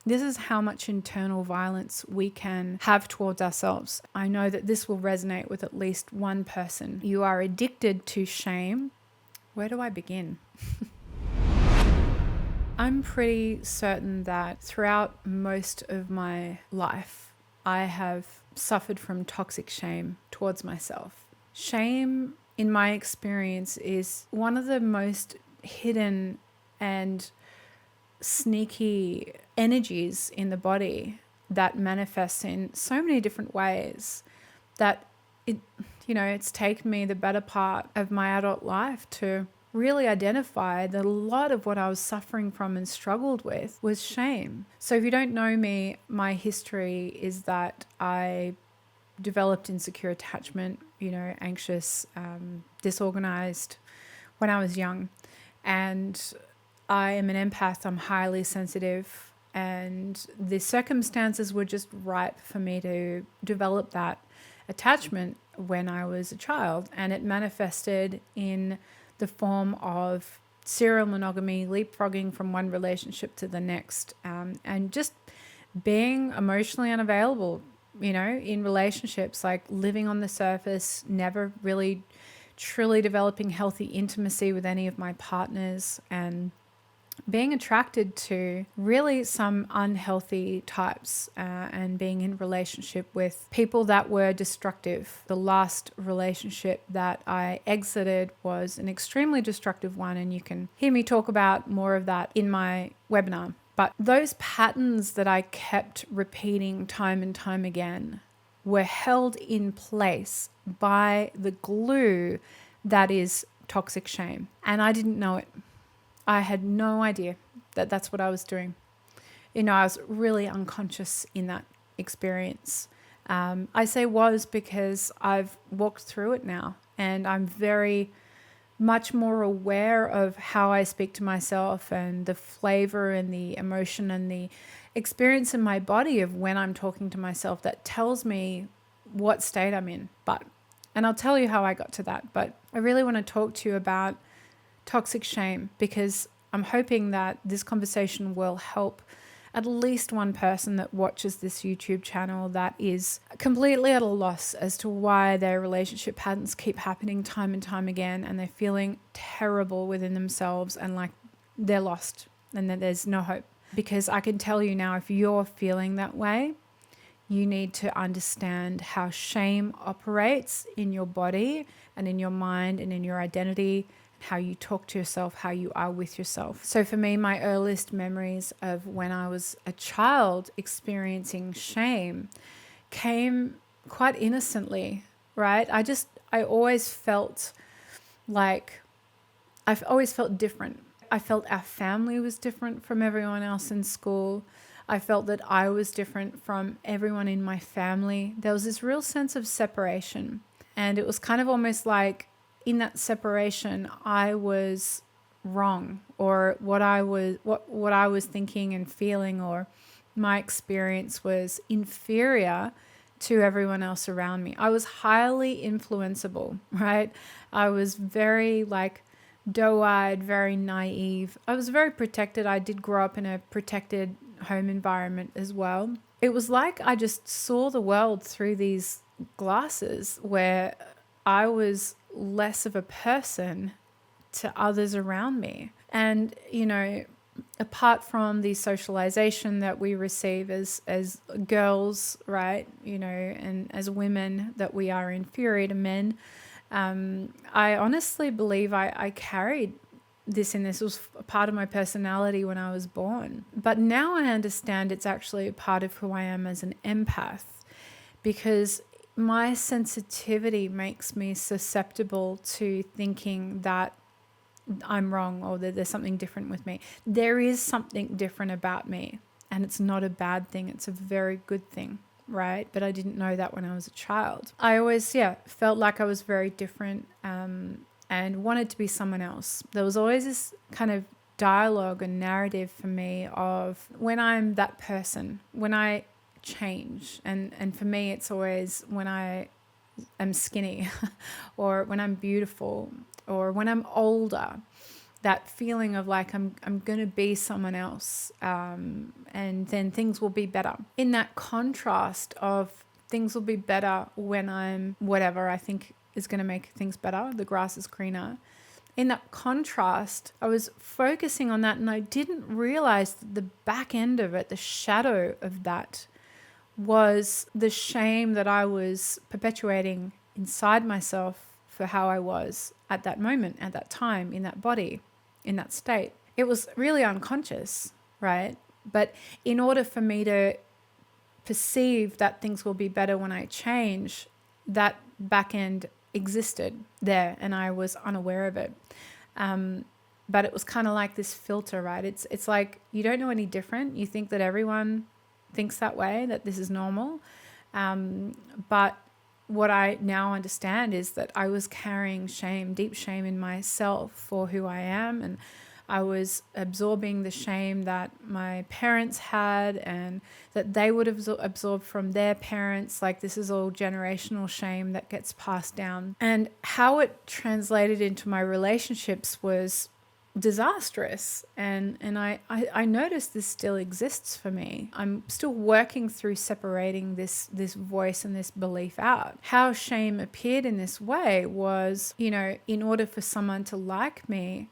This is how much internal violence we can have towards ourselves. I know that this will resonate with at least one person. You are addicted to shame. Where do I begin? I'm pretty certain that throughout most of my life, I have suffered from toxic shame towards myself. Shame, in my experience, is one of the most hidden and sneaky energies in the body that manifests in so many different ways that it's taken me the better part of my adult life to really identify that a lot of what I was suffering from and struggled with was shame. So if you don't know me, my history is that I developed insecure attachment, anxious, disorganized when I was young. And I am an empath, I'm highly sensitive, and the circumstances were just ripe for me to develop that attachment when I was a child. And it manifested in the form of serial monogamy, leapfrogging from one relationship to the next, and just being emotionally unavailable, in relationships, like living on the surface, never really truly developing healthy intimacy with any of my partners, and being attracted to really some unhealthy types, and being in relationship with people that were destructive. The last relationship that I exited was an extremely destructive one, and you can hear me talk about more of that in my webinar. But those patterns that I kept repeating time and time again were held in place by the glue that is toxic shame. And I didn't know it. I had no idea that that's what I was doing. I was really unconscious in that experience. I say was because I've walked through it now, and I'm very much more aware of how I speak to myself and the flavor and the emotion and the experience in my body of when I'm talking to myself that tells me what state I'm in. And I'll tell you how I got to that, but I really want to talk to you about toxic shame, because I'm hoping that this conversation will help at least one person that watches this YouTube channel that is completely at a loss as to why their relationship patterns keep happening time and time again, and they're feeling terrible within themselves and like they're lost and that there's no hope. Because I can tell you now, if you're feeling that way, you need to understand how shame operates in your body and in your mind and in your identity, how you talk to yourself, how you are with yourself. So for me, my earliest memories of when I was a child experiencing shame came quite innocently, right? I always felt like, I've always felt different. I felt our family was different from everyone else in school. I felt that I was different from everyone in my family. There was this real sense of separation. And it was kind of almost like in that separation, I was wrong, or what I was thinking and feeling, or my experience was inferior to everyone else around me. I was highly influenceable, right? I was very doe-eyed, very naive. I was very protected. I did grow up in a protected home environment as well. It was like I just saw the world through these glasses where I was less of a person to others around me. And, apart from the socialization that we receive as girls, right, and as women, that we are inferior to men, I honestly believe I carried this in. This was a part of my personality when I was born. But now I understand it's actually a part of who I am as an empath, because my sensitivity makes me susceptible to thinking that I'm wrong or that there's something different with me. There is something different about me, and it's not a bad thing. It's a very good thing, right? But I didn't know that when I was a child. I always, felt like I was very different, and wanted to be someone else. There was always this kind of dialogue and narrative for me of when I'm that person, when I change, and for me it's always when I am skinny or when I'm beautiful or when I'm older. that feeling of like I'm going to be someone else, and then things will be better. In that contrast of things will be better when I'm whatever I think is going to make things better, the grass is greener. In that contrast, I was focusing on that, and I didn't realize that the back end of it, the shadow of that, was the shame that I was perpetuating inside myself for how I was at that moment, at that time, in that body, in that state. It was really unconscious, right? But in order for me to perceive that things will be better when I change, that back end existed there and I was unaware of it. But it was kind of like this filter, right? It's like you don't know any different. You think that everyone thinks that way, that this is normal. But what I now understand is that I was carrying shame, deep shame in myself for who I am. And I was absorbing the shame that my parents had and that they would have absorbed from their parents. Like this is all generational shame that gets passed down. And how it translated into my relationships was disastrous. And I noticed this still exists for me. I'm still working through separating this voice and this belief out. How shame appeared in this way was, in order for someone to like me,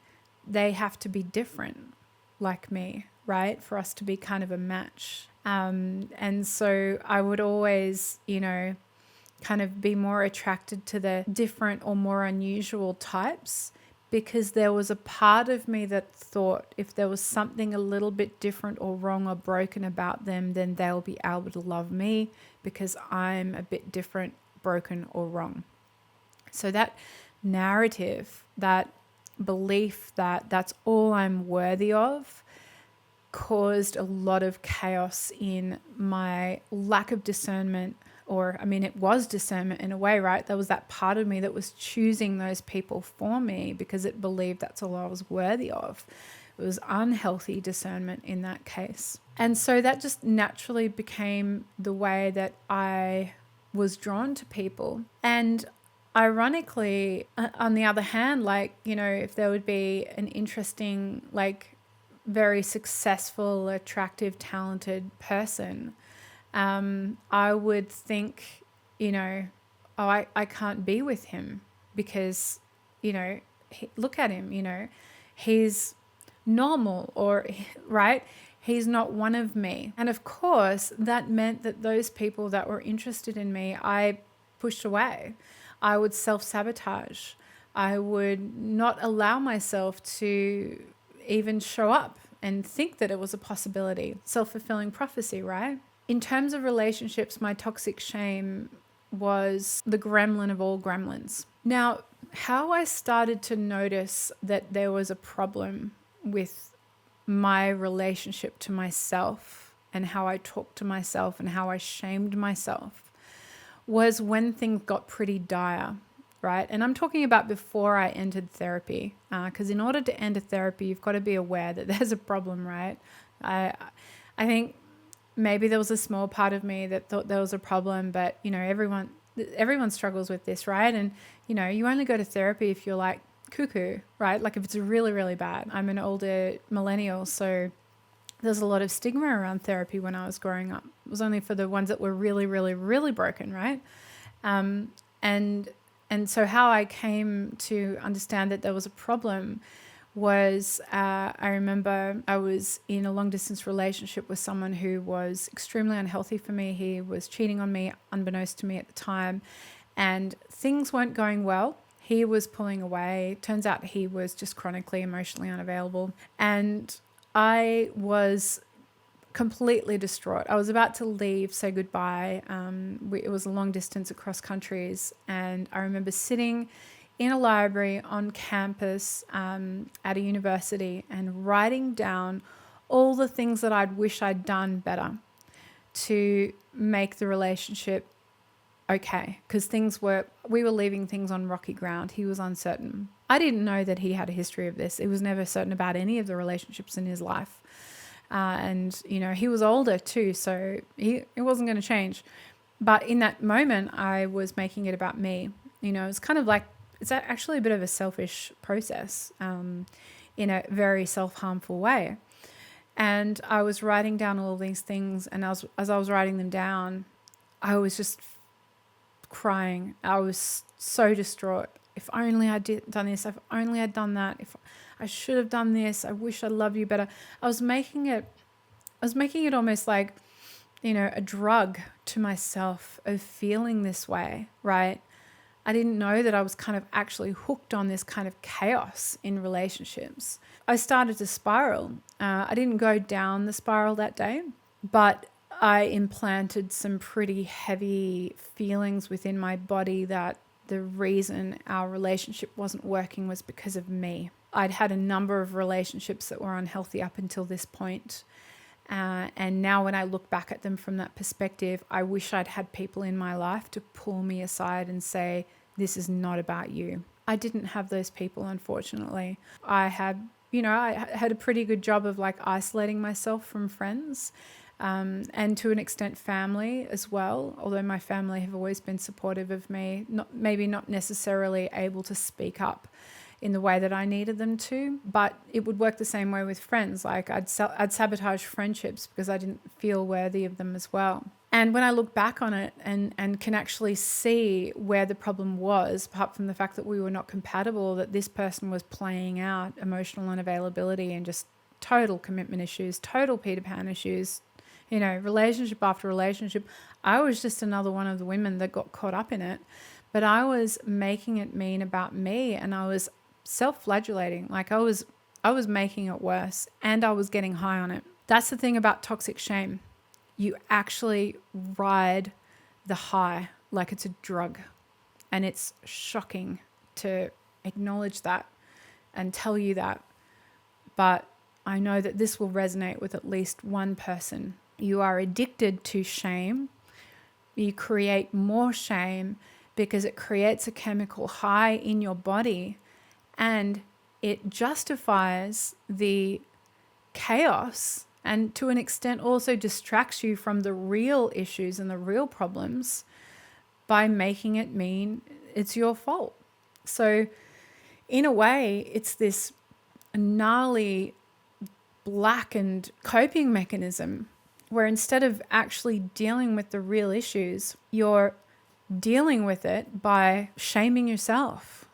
they have to be different like me, right? For us to be kind of a match. And so I would always, kind of be more attracted to the different or more unusual types, because there was a part of me that thought if there was something a little bit different or wrong or broken about them, then they'll be able to love me because I'm a bit different, broken, or wrong. So that narrative, that belief that that's all I'm worthy of, caused a lot of chaos in my lack of discernment. It was discernment in a way, right? There was that part of me that was choosing those people for me because it believed that's all I was worthy of. It was unhealthy discernment in that case. And so that just naturally became the way that I was drawn to people. And ironically, on the other hand, if there would be an interesting, very successful, attractive, talented person, I would think, I can't be with him because, look at him, he's normal, or, right? He's not one of me. And of course, that meant that those people that were interested in me, I pushed away. I would self-sabotage. I would not allow myself to even show up and think that it was a possibility. Self-fulfilling prophecy, right? In terms of relationships, my toxic shame was the gremlin of all gremlins. Now, how I started to notice that there was a problem with my relationship to myself and how I talked to myself and how I shamed myself was when things got pretty dire, right? And I'm talking about before I entered therapy, because in order to enter therapy, you've got to be aware that there's a problem, right? I think maybe there was a small part of me that thought there was a problem, but everyone struggles with this, right? And you only go to therapy if you're like cuckoo, right? Like if it's really, really bad. I'm an older millennial, so there's a lot of stigma around therapy when I was growing up. It was only for the ones that were really, really, really broken, right? And so how I came to understand that there was a problem was I remember I was in a long distance relationship with someone who was extremely unhealthy for me. He was cheating on me unbeknownst to me at the time, and things weren't going well. He was pulling away. Turns out he was just chronically emotionally unavailable. And I was completely distraught. I was about to leave, say goodbye. It was a long distance across countries. And I remember sitting in a library on campus at a university and writing down all the things that I'd wish I'd done better to make the relationship okay. Because we were leaving things on rocky ground. He was uncertain. I didn't know that he had a history of this. He was never certain about any of the relationships in his life. And he was older too, so it wasn't going to change. But in that moment, I was making it about me. It's kind of like, it's actually a bit of a selfish process. in a very self-harmful way. And I was writing down all these things, and as I was writing them down, I was just crying. I was so distraught. If only I did done this, if only I'd done that, if I should have done this, I wish I loved you better. I was making it almost like, a drug to myself of feeling this way, right? I didn't know that I was kind of actually hooked on this kind of chaos in relationships. I started to spiral. I didn't go down the spiral that day, but I implanted some pretty heavy feelings within my body that the reason our relationship wasn't working was because of me. I'd had a number of relationships that were unhealthy up until this point. And now when I look back at them from that perspective, I wish I'd had people in my life to pull me aside and say, this is not about you. I didn't have those people, unfortunately. I had a pretty good job of like isolating myself from friends, and to an extent family as well, although my family have always been supportive of me, maybe not necessarily able to speak up in the way that I needed them to, but it would work the same way with friends. Like I'd sabotage friendships because I didn't feel worthy of them as well. And when I look back on it and can actually see where the problem was, apart from the fact that we were not compatible, that this person was playing out emotional unavailability and just total commitment issues, total Peter Pan issues, relationship after relationship. I was just another one of the women that got caught up in it, but I was making it mean about me, and I was self-flagellating. Like I was making it worse, and I was getting high on it. That's the thing about toxic shame. You actually ride the high like it's a drug, and it's shocking to acknowledge that and tell you that. But I know that this will resonate with at least one person. You are addicted to shame. You create more shame because it creates a chemical high in your body, and it justifies the chaos, and to an extent also distracts you from the real issues and the real problems by making it mean it's your fault. So in a way, it's this gnarly, blackened coping mechanism where instead of actually dealing with the real issues, you're dealing with it by shaming yourself,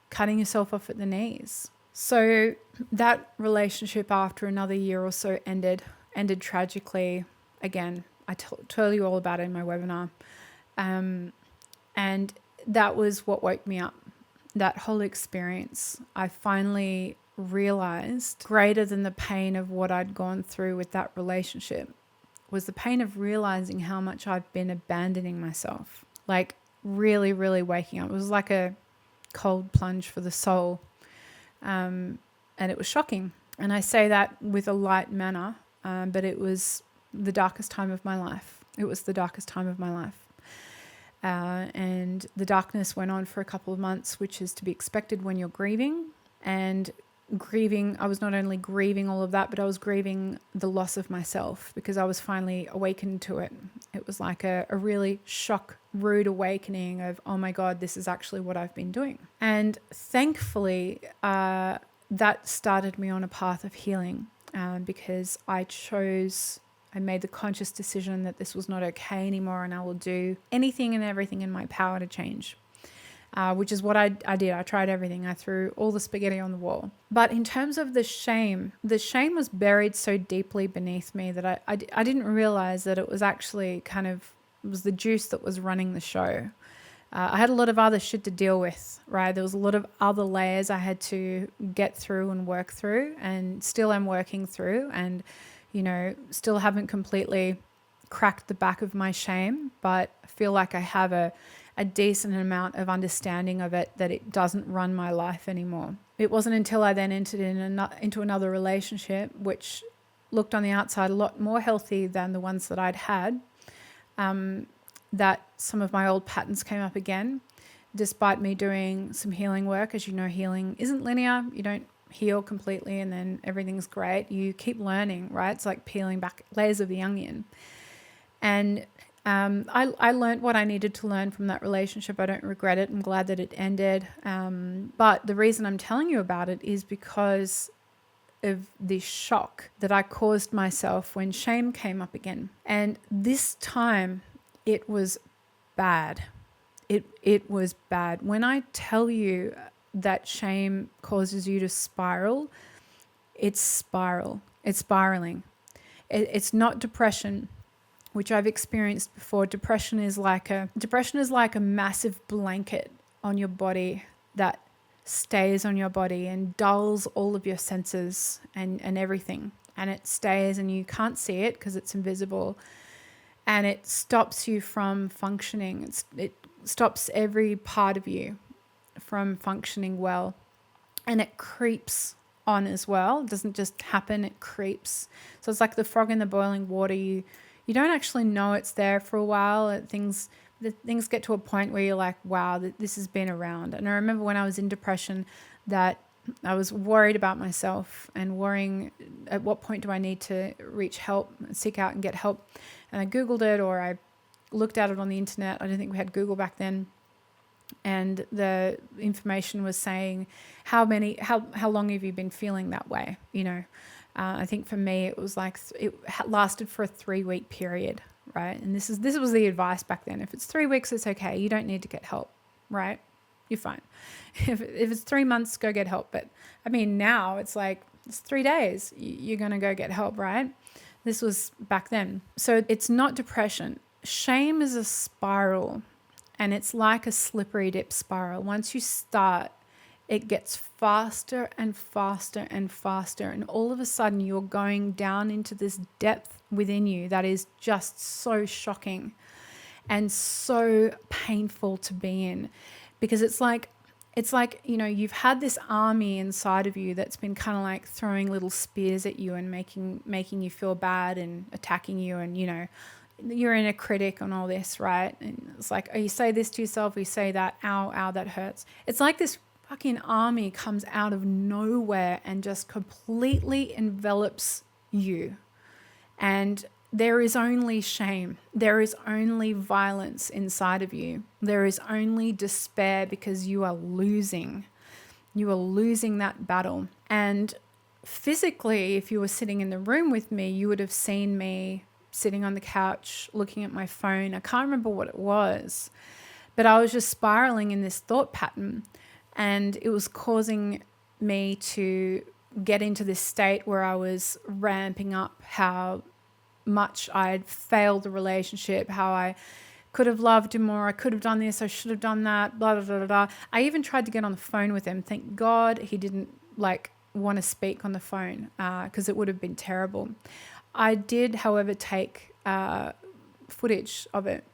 cutting yourself off at the knees. So that relationship after another year or so ended tragically. Again, I tell you all about it in my webinar. And that was what woke me up. That whole experience, I finally realized, greater than the pain of what I'd gone through with that relationship, was the pain of realizing how much I've been abandoning myself. Like really, really waking up. It was like a cold plunge for the soul. And it was shocking. And I say that with a light manner, but it was the darkest time of my life. It was the darkest time of my life. And the darkness went on for a couple of months, which is to be expected when you're grieving. And grieving, I was not only grieving all of that, but I was grieving the loss of myself because I was finally awakened to it. It was like a really rude awakening of, oh my God, this is actually what I've been doing. And thankfully, that started me on a path of healing because I made the conscious decision that this was not okay anymore, and I will do anything and everything in my power to change. Which is what I did. I tried everything. I threw all the spaghetti on the wall. But in terms of the shame was buried so deeply beneath me that I didn't realize that it was actually it was the juice that was running the show. I had a lot of other shit to deal with, right? There was a lot of other layers I had to get through and work through, and still am working through, and, still haven't completely cracked the back of my shame, but I feel like I have a decent amount of understanding of it, that it doesn't run my life anymore. It wasn't until I then entered into another relationship, which looked on the outside a lot more healthy than the ones that I'd had, that some of my old patterns came up again, despite me doing some healing work. As you know, healing isn't linear. You don't heal completely and then everything's great. You keep learning, right? It's like peeling back layers of the onion. And I learned what I needed to learn from that relationship. I don't regret it. I'm glad that it ended. But the reason I'm telling you about it is because of this shock that I caused myself when shame came up again. And this time it was bad. It was bad. When I tell you that shame causes you to spiral, it's spiraling. It's not depression, which I've experienced before. Depression is like a massive blanket on your body that stays on your body and dulls all of your senses and everything. And it stays and you can't see it because it's invisible. And it stops you from functioning. It stops every part of you from functioning well. And it creeps on as well. It doesn't just happen, it creeps. So it's like the frog in the boiling water. You don't actually know it's there for a while. Things get to a point where you're like, wow, this has been around. And I remember when I was in depression that I was worried about myself and worrying at what point do I need to reach help, seek out and get help. And I Googled it, or I looked at it on the internet. I don't think we had Google back then. And the information was saying, how long have you been feeling that way? I think for me, it was like, it lasted for a 3-week period, right? And this was the advice back then. If it's 3 weeks, it's okay. You don't need to get help, right? You're fine. If it's 3 months, go get help. But I mean, now it's like, it's 3 days. You're going to go get help, right? This was back then. So it's not depression. Shame is a spiral, and it's like a slippery dip spiral. Once you start, it gets faster and faster and faster. And all of a sudden you're going down into this depth within you that is just so shocking and so painful to be in, because it's like, you've had this army inside of you that's been kind of like throwing little spears at you and making you feel bad and attacking you. And, you're in a critic on all this, right? And it's like, oh, you say this to yourself, you say that, ow, that hurts. It's like this fucking army comes out of nowhere and just completely envelops you. And there is only shame. There is only violence inside of you. There is only despair because you are losing. You are losing that battle. And physically, if you were sitting in the room with me, you would have seen me sitting on the couch, looking at my phone. I can't remember what it was, but I was just spiraling in this thought pattern, and it was causing me to get into this state where I was ramping up how much I'd failed the relationship, how I could have loved him more, I could have done this, I should have done that, blah, blah, blah, blah. I even tried to get on the phone with him. Thank God he didn't want to speak on the phone, because it would have been terrible. I did, however, take footage of it,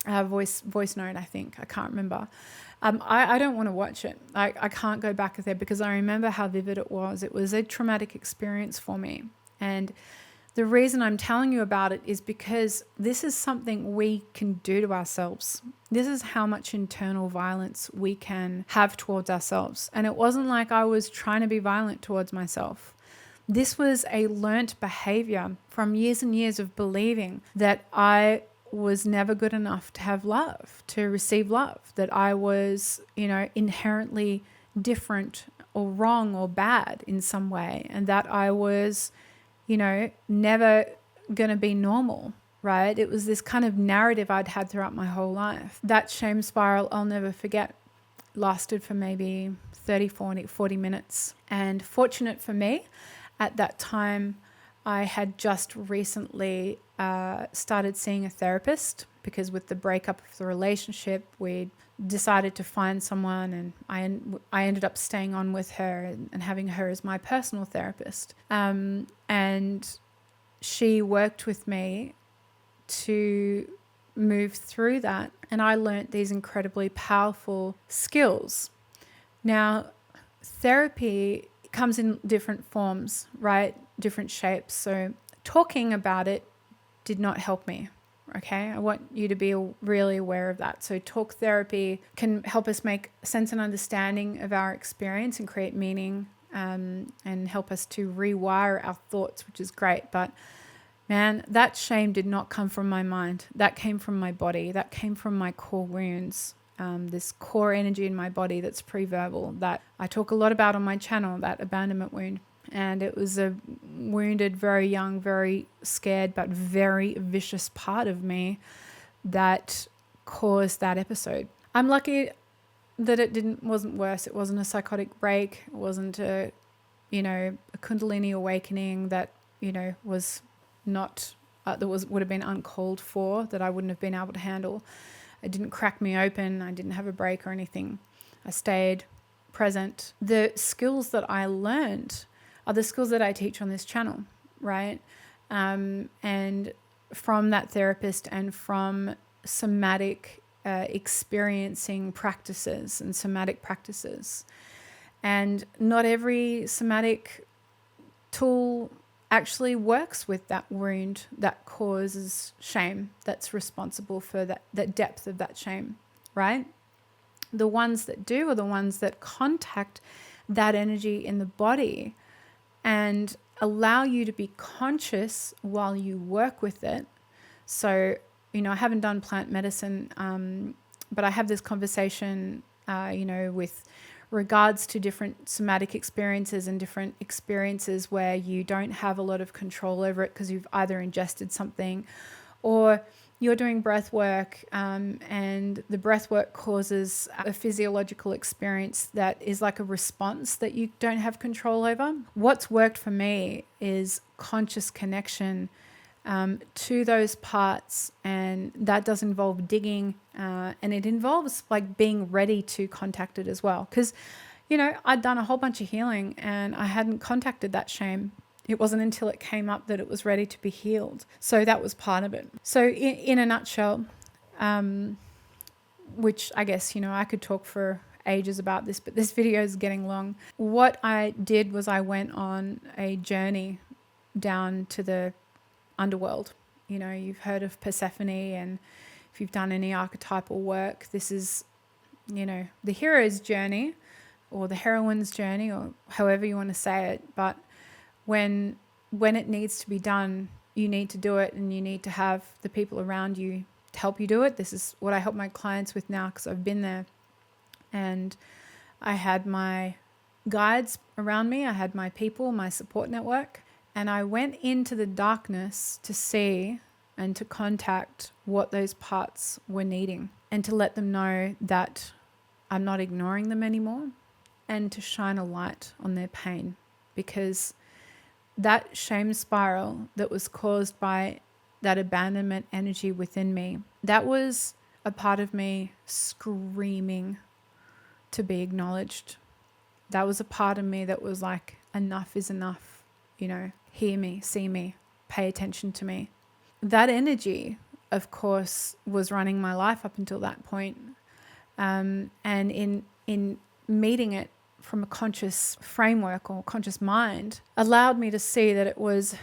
voice note, I think. I can't remember. I don't want to watch it. I can't go back there because I remember how vivid it was. It was a traumatic experience for me. And the reason I'm telling you about it is because this is something we can do to ourselves. This is how much internal violence we can have towards ourselves. And it wasn't like I was trying to be violent towards myself. This was a learnt behavior from years and years of believing that I was never good enough to have love, to receive love, that I was, inherently different or wrong or bad in some way, and that I was, never going to be normal, right? It was this kind of narrative I'd had throughout my whole life. That shame spiral, I'll never forget, lasted for maybe 30, 40 minutes. And fortunate for me, at that time, I had just recently started seeing a therapist, because with the breakup of the relationship, we decided to find someone, and I ended up staying on with her and having her as my personal therapist. And she worked with me to move through that, and I learnt these incredibly powerful skills. Now, therapy comes in different forms, right? Different shapes. So talking about it did not help me. Okay. I want you to be really aware of that. So talk therapy can help us make sense and understanding of our experience and create meaning, and help us to rewire our thoughts, which is great. But man, that shame did not come from my mind. That came from my body. That came from my core wounds. This core energy in my body that's pre-verbal, that I talk a lot about on my channel, that abandonment wound. And it was a wounded, very young, very scared, but very vicious part of me that caused that episode. I'm lucky that it wasn't worse. It wasn't a psychotic break. It wasn't a Kundalini awakening that, was not, would have been uncalled for, that I wouldn't have been able to handle. It didn't crack me open. I didn't have a break or anything. I stayed present. The skills that I learned are the skills that I teach on this channel, right? And from that therapist and from somatic experiencing practices and somatic practices. And not every somatic tool actually works with that wound that causes shame, that's responsible for that depth of that shame, right? The ones that do are the ones that contact that energy in the body and allow you to be conscious while you work with it. So, I haven't done plant medicine, but I have this conversation, with regards to different somatic experiences and different experiences where you don't have a lot of control over it because you've either ingested something or you're doing breath work, and the breath work causes a physiological experience that is like a response that you don't have control over. What's worked for me is conscious connection to those parts, and that does involve digging, and it involves like being ready to contact it as well, because I'd done a whole bunch of healing and I hadn't contacted that shame. It wasn't until it came up that it was ready to be healed. So that was part of it. So in a nutshell, which I guess I could talk for ages about this, but this video is getting long. What I did was I went on a journey down to the underworld. You've heard of Persephone, and if you've done any archetypal work, this is, the hero's journey or the heroine's journey, or however you want to say it. But when it needs to be done, you need to do it, and you need to have the people around you to help you do it. This is what I help my clients with now, because I've been there, and I had my guides around me. I had my people, my support network. And I went into the darkness to see and to contact what those parts were needing, and to let them know that I'm not ignoring them anymore, and to shine a light on their pain, because that shame spiral that was caused by that abandonment energy within me, that was a part of me screaming to be acknowledged. That was a part of me that was like, enough is enough. Hear me, see me, pay attention to me. That energy, of course, was running my life up until that point. And in meeting it from a conscious framework or conscious mind, allowed me to see that it was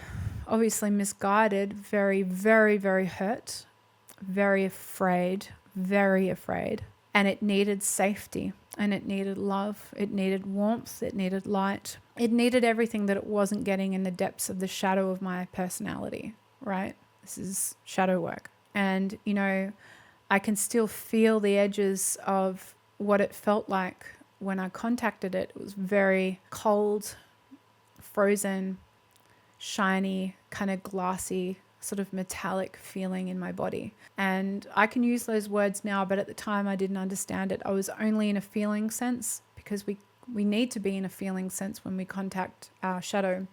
obviously misguided, very, very, very hurt, very afraid, and it needed safety. And it needed love, it needed warmth, it needed light. It needed everything that it wasn't getting in the depths of the shadow of my personality, right? This is shadow work. And, I can still feel the edges of what it felt like when I contacted it. It was very cold, frozen, shiny, kind of glassy, sort of metallic feeling in my body. And I can use those words now, but at the time I didn't understand it. I was only in a feeling sense, because we need to be in a feeling sense when we contact our shadow.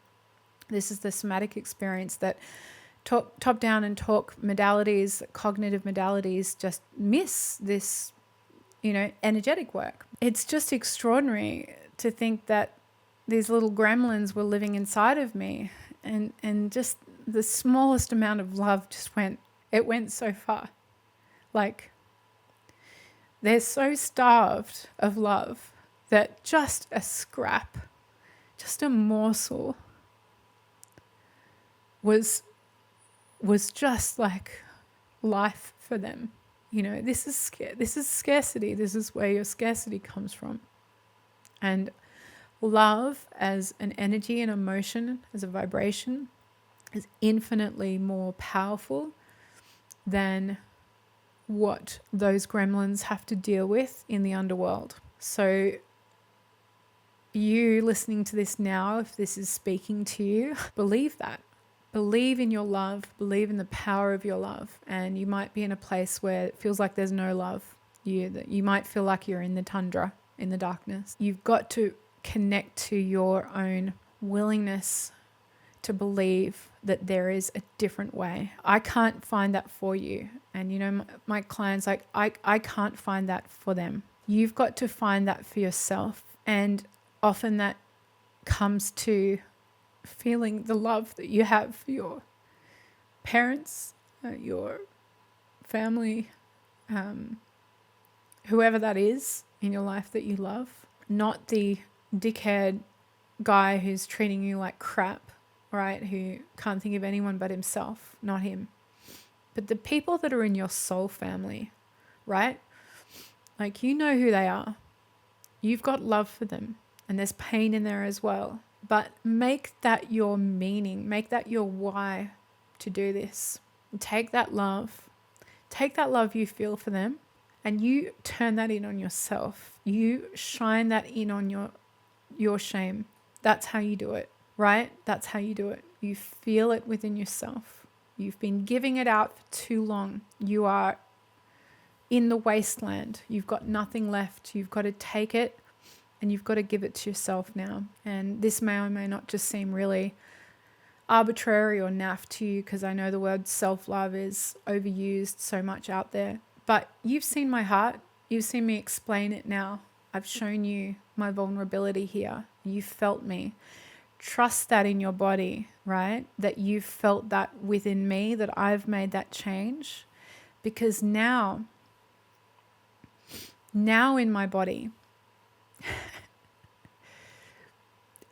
This is the somatic experience that top down and talk modalities, cognitive modalities, just miss this, energetic work. It's just extraordinary to think that these little gremlins were living inside of me, and just the smallest amount of love went so far. Like, they're so starved of love that just a scrap, just a morsel was just like life for them. This is scarcity. This is where your scarcity comes from. And love as an energy and emotion, as a vibration, is infinitely more powerful than what those gremlins have to deal with in the underworld. So, you listening to this now, if this is speaking to you, believe that. Believe in your love, believe in the power of your love. And you might be in a place where it feels like there's no love. You might feel like you're in the tundra, in the darkness. You've got to connect to your own willingness to believe that there is a different way. I can't find that for you. And you know, my clients, like, I can't find that for them. You've got to find that for yourself. And often that comes to feeling the love that you have for your parents, your family, whoever that is in your life that you love. Not the dickhead guy who's treating you like crap, right? Who can't think of anyone but himself, not him. But the people that are in your soul family, right? Like, you know who they are. You've got love for them, and there's pain in there as well. But make that your meaning, make that your why to do this. Take that love you feel for them, and you turn that in on yourself. You shine that in on your shame. That's how you do it, right? That's how you do it. You feel it within yourself. You've been giving it out for too long. You are in the wasteland. You've got nothing left. You've got to take it and you've got to give it to yourself now. And this may or may not just seem really arbitrary or naff to you, because I know the word self-love is overused so much out there. But you've seen my heart. You've seen me explain it now. I've shown you my vulnerability here. You felt me. Trust that in your body, right? That you've felt that within me, that I've made that change. Because now in my body,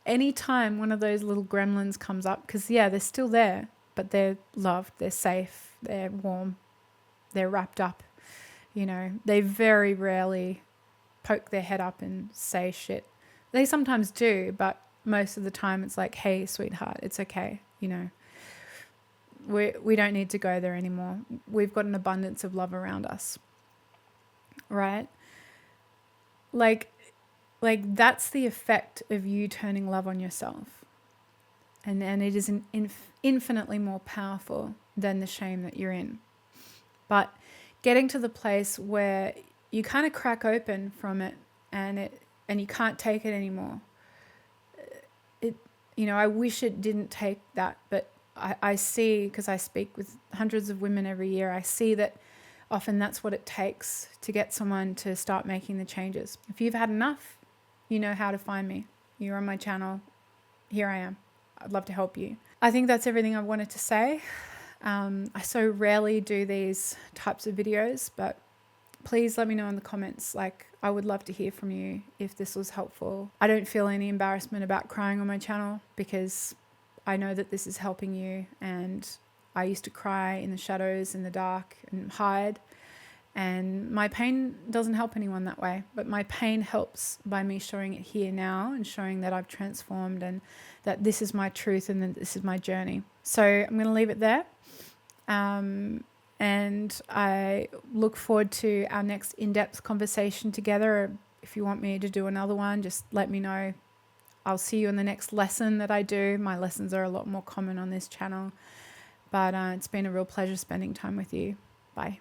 anytime one of those little gremlins comes up, because yeah, they're still there, but they're loved, they're safe, they're warm, they're wrapped up, you know, they very rarely poke their head up and say shit. They sometimes do, but most of the time it's like, hey, sweetheart, it's okay, you know, we don't need to go there anymore. We've got an abundance of love around us, right? Like that's the effect of you turning love on yourself. And it is infinitely more powerful than the shame that you're in. But getting to the place where you kind of crack open from it and you can't take it anymore. I wish it didn't take that, but I see, because I speak with hundreds of women every year, I see that often that's what it takes to get someone to start making the changes. If you've had enough, you know how to find me. You're on my channel. Here I am. I'd love to help you. I think that's everything I wanted to say. I so rarely do these types of videos, but please let me know in the comments. Like, I would love to hear from you if this was helpful. I don't feel any embarrassment about crying on my channel, because I know that this is helping you, and I used to cry in the shadows, in the dark, and hide. And my pain doesn't help anyone that way, but my pain helps by me showing it here now and showing that I've transformed and that this is my truth and that this is my journey. So I'm going to leave it there. And I look forward to our next in-depth conversation together. If you want me to do another one, just let me know. I'll see you in the next lesson that I do. My lessons are a lot more common on this channel, but it's been a real pleasure spending time with you. Bye.